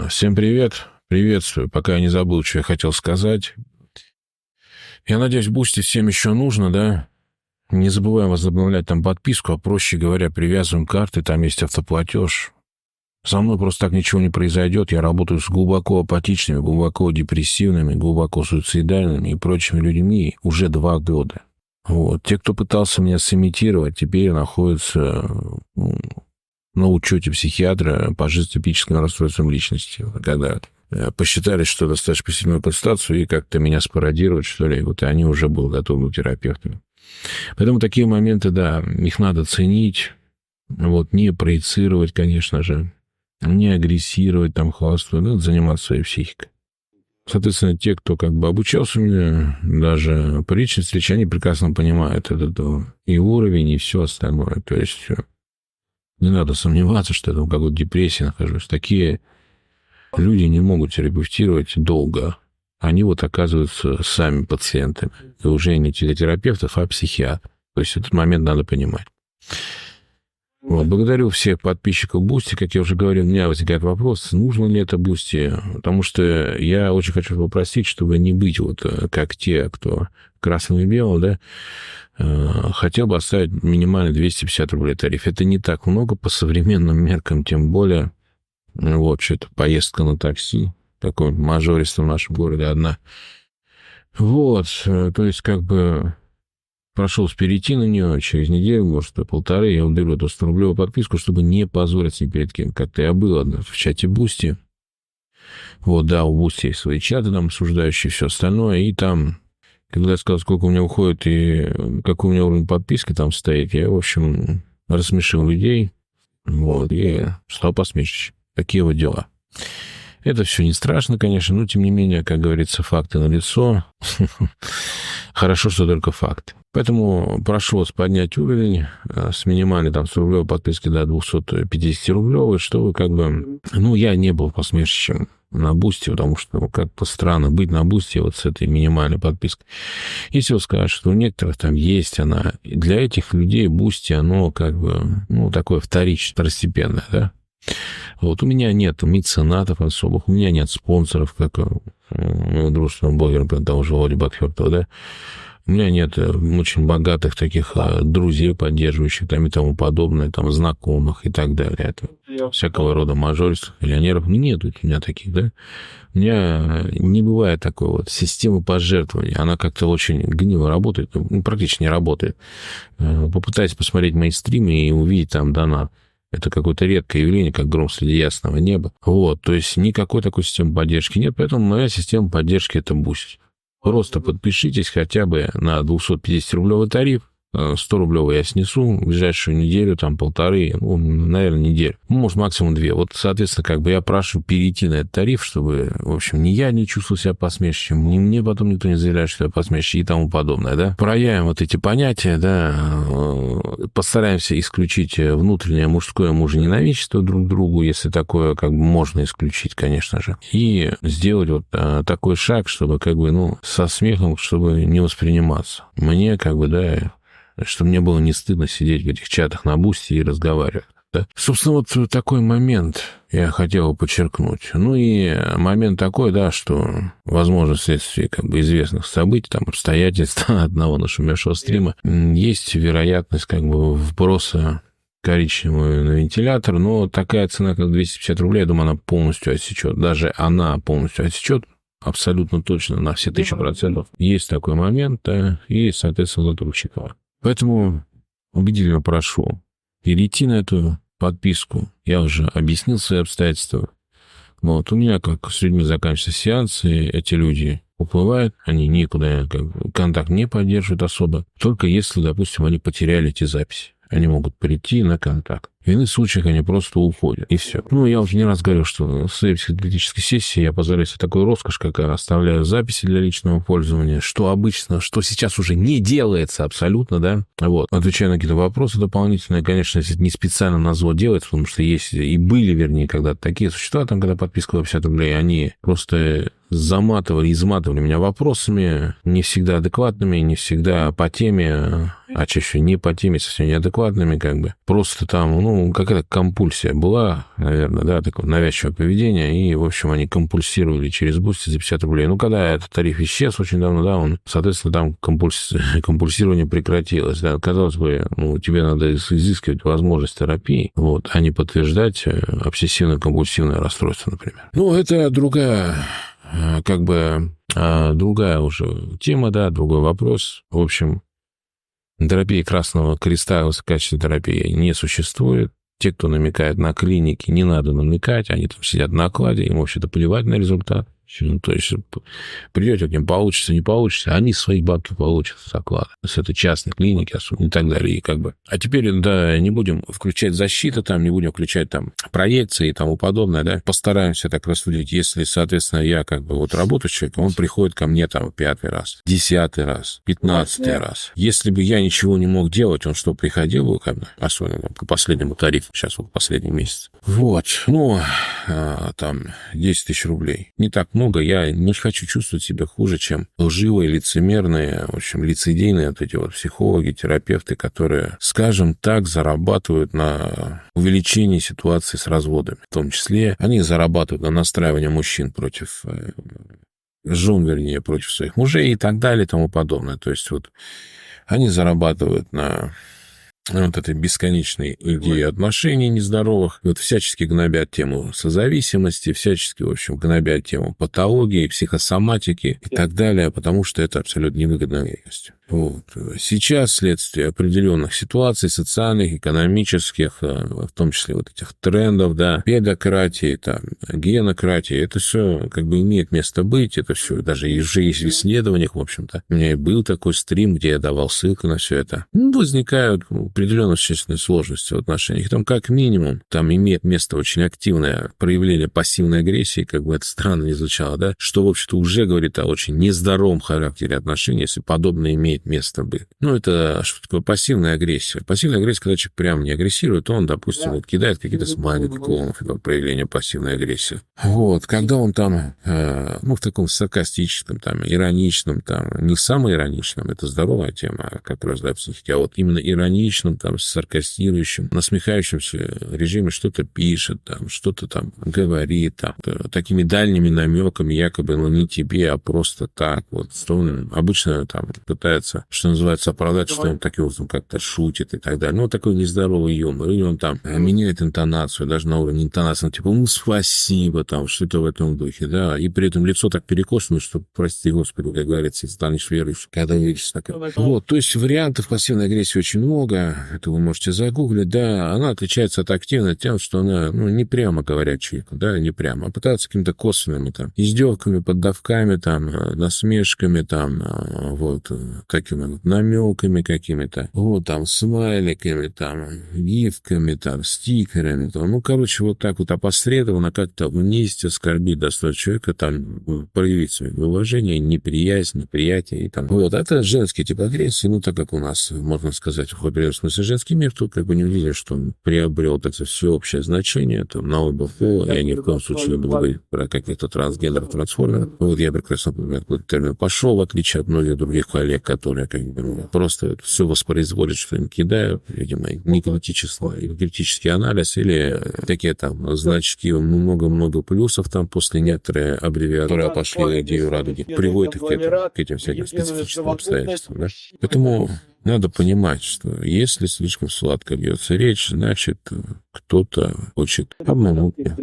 Всем привет. Приветствую. Пока я не забыл, что я хотел сказать. Я надеюсь, Бусти всем еще нужно, да? Не забываем возобновлять там подписку, а проще говоря, привязываем карты, там есть автоплатеж. Со мной просто так ничего не произойдет. Я работаю с глубоко апатичными, глубоко депрессивными, глубоко суицидальными и прочими людьми уже 2 года. Вот. Те, кто пытался меня сымитировать, теперь находятся на учете психиатра по шизотипическим расстройствам личности. Когда посчитали, что достаточно сильную констатацию, и как-то меня спародировать, что ли, вот они уже были готовы к терапевту. Поэтому такие моменты, да, их надо ценить, вот, не проецировать, конечно же, не агрессировать, там, хвастать, надо заниматься своей психикой. Соответственно, те, кто как бы обучался у меня, даже по личной встрече, они прекрасно понимают этот и уровень, и все остальное. То есть не надо сомневаться, что я в какой-то депрессии нахожусь. Такие люди не могут терапевтировать долго. Они вот оказываются сами пациентами. И уже не психотерапевтов, а психиатров. То есть этот момент надо понимать. Вот. Благодарю всех подписчиков Бусти. Как я уже говорил, у меня возникает вопрос, нужно ли это Бусти. Потому что я очень хочу попросить, чтобы не быть вот как те, кто красным и белым, да, хотел бы оставить минимально 250 рублей тариф. Это не так много по современным меркам, тем более, вот, что-то поездка на такси, такой мажористом в нашем городе одна. Вот, то есть, как бы, прошел перейти на нее через неделю, может, полторы, я удалю эту 100-рублевую подписку, чтобы не позориться ни перед кем. Как-то я был в чате Бусти. Вот, да, у Бусти есть свои чаты, там, обсуждающие все остальное, и там... Когда я сказал, сколько у меня уходит и какой у меня уровень подписки там стоит, я, в общем, рассмешил людей, вот, и стал посмешищем. Такие вот дела. Это все не страшно, конечно, но, тем не менее, как говорится, факты налицо. Хорошо, что только факты. Поэтому прошу вас поднять уровень с минимальной там 100-рублевой подписки до 250-рублевой, чтобы как бы... Ну, я не был посмешищем на Бусти, потому что как-то странно быть на Бусти вот с этой минимальной подпиской. Если вы скажете, что у некоторых там есть она, для этих людей Бусти, оно как бы, ну, такое вторичное, второстепенное, да? Вот у меня нет меценатов особых, у меня нет спонсоров, как у моего дружественного блогера, например, того же Володи Батхертова, да? У меня нет очень богатых таких друзей, поддерживающих там и тому подобное, там, знакомых и так далее. Это всякого рода мажористов, миллионеров. Нет у меня таких, да? У меня не бывает такой вот системы пожертвований. Она как-то очень гниво работает, ну, практически не работает. Попытайтесь посмотреть мои стримы и увидеть там донат. Это какое-то редкое явление, как гром среди ясного неба. Вот, то есть никакой такой системы поддержки нет, поэтому моя система поддержки – это Бусти. Просто подпишитесь хотя бы на 250-рублевый тариф. 100-рублевый я снесу в ближайшую неделю, там, полторы, ну, наверное, неделю. Ну, может, максимум 2. Вот, соответственно, как бы я прошу перейти на этот тариф, чтобы, в общем, ни я не чувствовал себя посмешищем, ни мне потом никто не заявляет, что я посмешище и тому подобное, да. Проявим вот эти понятия, да, постараемся исключить внутреннее мужское мужененавистство друг к другу, если такое, как бы, можно исключить, конечно же, и сделать вот такой шаг, чтобы, как бы, ну, со смехом, чтобы не восприниматься. Мне, как бы, да, чтобы мне было не стыдно сидеть в этих чатах на Бусти и разговаривать. Да? Собственно, вот такой момент я хотел подчеркнуть. Ну и момент такой, да, что, возможно, вследствие как бы известных событий, там, обстоятельств одного нашумевшего стрима, есть вероятность как бы вброса коричневую на вентилятор, но такая цена, как 250 рублей, я думаю, она полностью отсечет. Даже она полностью отсечет. Абсолютно точно, на все 1000%. Есть такой момент, да, и, соответственно, Латурчикова. Поэтому убедительно прошу перейти на эту подписку. Я уже объяснил свои обстоятельства. Вот. У меня, как с людьми заканчиваются сеансы, эти люди уплывают, они никуда контакт не поддерживают особо, только если, допустим, они потеряли эти записи. Они могут прийти на контакт. В иных случаях они просто уходят, и все. Ну, я уже не раз говорил, что в своей психотерапевтической сессии я позволяю себе такую роскошь, как оставляю записи для личного пользования, что обычно, что сейчас уже не делается абсолютно, да. Вот. Отвечаю на какие-то вопросы дополнительные. Конечно, если не специально на зло делается, потому что есть и были, вернее, когда-то такие существа, там, когда подписка 50 рублей, они просто заматывали, изматывали меня вопросами, не всегда адекватными, не всегда по теме, а чаще не по теме, совсем неадекватными, как бы. Просто там, ну, какая-то компульсия была, наверное, да, такое навязчивое поведение, и, в общем, они компульсировали через Бусти за 50 рублей. Ну, когда этот тариф исчез очень давно, да, он, соответственно, там компульсирование прекратилось, да. Казалось бы, ну, тебе надо изыскивать возможность терапии, вот, а не подтверждать обсессивно-компульсивное расстройство, например. Ну, это другая, как бы, другая уже тема, да, другой вопрос. В общем, терапии Красного Креста, высококачественной терапии не существует. Те, кто намекает на клиники, не надо намекать, они там сидят на окладе, им вообще-то плевать на результат. Ну, то есть придете к ним, получится, не получится, они свои бабки получат с оклада. То есть это частные клиники и так далее. И как бы. А теперь, да, не будем включать защиту, там, не будем включать там проекции и тому подобное, да. Постараемся так рассудить. Если, соответственно, я как бы вот работаю с человеком, он приходит ко мне там 5-й раз, 10-й раз, 15-й раз. Если бы я ничего не мог делать, он что, приходил бы ко мне? Особенно там, по последнему тарифу, сейчас вот последний месяц. Вот, ну, там, 10 тысяч рублей. Не так много, я не хочу чувствовать себя хуже, чем лживые, лицемерные, в общем, лицедейные вот эти вот психологи, терапевты, которые, скажем так, зарабатывают на увеличении ситуации с разводами. В том числе они зарабатывают на настраивании мужчин против жен, вернее, против своих мужей и так далее и тому подобное. То есть вот они зарабатывают на вот этой бесконечной идеи отношений нездоровых, вот всячески гнобят тему созависимости, всячески, в общем, гнобят тему патологии, психосоматики и так далее, потому что это абсолютно невыгодно есть. Вот. Сейчас вследствие определенных ситуаций, социальных, экономических, в том числе вот этих трендов, да, педократии, там, генократии, это все как бы имеет место быть, это все даже уже есть в исследованиях, в общем-то. У меня и был такой стрим, где я давал ссылку на все это. Ну, возникают определенные существенные сложности в отношениях. Там, как минимум, там имеет место очень активное проявление пассивной агрессии, как бы это странно не звучало, да, что, в общем-то, уже говорит о очень нездоровом характере отношений, если подобное имеет место быть. Ну, это что такое пассивная агрессия? Пассивная агрессия, когда человек прямо не агрессирует, он, допустим, вот кидает какие-то смайлики, клонов, это проявление пассивной агрессии. Вот, когда он там, ну, в таком саркастическом, там, ироничном, там, не самый ироничном, это здоровая тема, которая раздает психики, а вот именно ироничном, там, саркастирующем, насмехающемся режиме что-то пишет, там, что-то там говорит, там, такими дальними намеками, якобы, ну, не тебе, а просто так, вот, что он обычно там пытается, что называется, оправдать, что он таким образом как-то шутит и так далее. Ну, вот такой нездоровый юмор. Или он там меняет интонацию, даже на уровне интонации, типа, ну, спасибо, там, что-то в этом духе, да. И при этом лицо так перекошено, что, прости господи, как говорится, если станешь верующим, когда видишь такое. Вот, то есть вариантов пассивной агрессии очень много, это вы можете загуглить, да. Она отличается от активной тем, что она, ну, не прямо говорят человеку, да, не прямо, а пытается какими-то косвенными, там, издевками, поддавками, там, насмешками, там, вот, такими намеками какими-то, вот там смайликами, там, гифками, там, стикерами, там, ну, короче, вот так вот опосредованно как-то вместе оскорбить достоинство человека, там, проявить свое уважение, неприязнь, неприятие и там. Вот, это женский тип агрессии, ну, так как у нас, можно сказать, в определенном смысле женский мир, тут как бы не увидели, что он приобрел это всеобщее значение, там, на оба пола, я ни в коем случае не буду говорить про каких-то трансгендеров, трансформеров. Вот я прекрасно понимаю, какой термин пошел, в отличие от многих других коллег, которые как бы просто все воспроизводят, что им кидают, видимо, не критический анализ или такие там значки, много-много плюсов там после некоторые аббревиатуры пошли идею радуги, приводят их к этим всяким специфическим обстоятельствам. Да? Поэтому надо понимать, что если слишком сладко бьется речь, значит, кто-то хочет обмануть меня.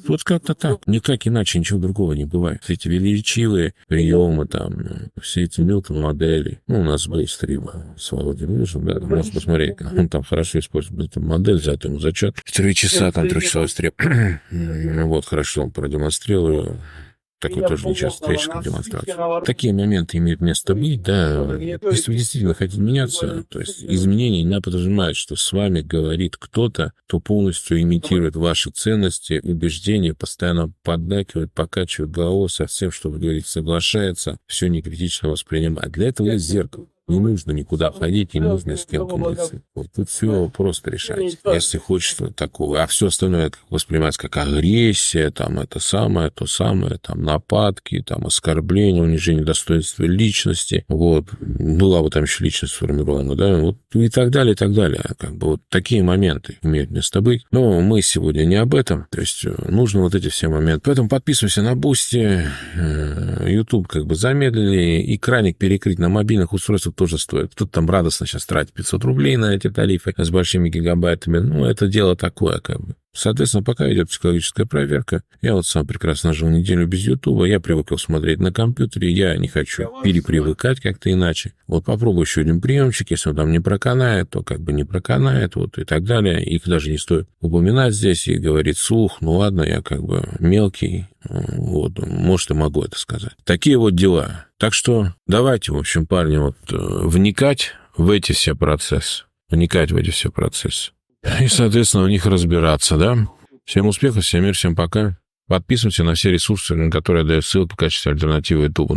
Вот как-то так. Никак иначе ничего другого не бывает. Все эти величивые приемы, там, все эти Милтон-модели. Ну, у нас были стримы с Володей Мужем, да, можно посмотреть, он там хорошо использует эту модель, взять ему зачет. 3 часа, там, 3-часовой стрим. Вот, хорошо, он продемонстрировал. Такой тоже не часто встречается демонстрация. Такие моменты имеют место быть, да. Если вы действительно хотите меняться, то есть изменения не подразумевают, что с вами говорит кто-то, кто полностью имитирует ваши ценности, убеждения, постоянно поддакивает, покачивает головой со всем, что вы говорите, соглашается, все некритично воспринимает. Для этого есть зеркало. Не нужно никуда ходить, не нужно ни с кем-то мыться. Вот тут все просто решать, если хочется такого. А все остальное это воспринимается как агрессия, там это самое, то самое, там нападки, там оскорбления, унижение достоинства личности. Вот. Была бы там еще личность сформирована, да, вот и так далее, и так далее. Как бы вот такие моменты имеют место быть. Но мы сегодня не об этом. То есть нужно вот эти все моменты. Поэтому подписывайся на Boosty. YouTube как бы замедлили. Экранник перекрыть на мобильных устройствах тоже стоит. Тут там радостно сейчас тратить 500 рублей на эти тарифы с большими гигабайтами. Ну, это дело такое, как бы. Соответственно, пока идет психологическая проверка, я вот сам прекрасно жил неделю без Ютуба, я привыкал смотреть на компьютере, я не хочу перепривыкать как-то иначе. Вот попробую еще один приемчик, если он там не проканает, то как бы не проканает, вот и так далее. Их даже не стоит упоминать здесь и говорить вслух. Ну ладно, я как бы мелкий, вот, может, и могу это сказать. Такие вот дела. Так что давайте, в общем, парни, вот вникать в эти все процессы. И, соответственно, в них разбираться, да? Всем успехов, всем мир, всем пока. Подписывайтесь на все ресурсы, на которые я даю ссылку в качестве альтернативы Ютубу.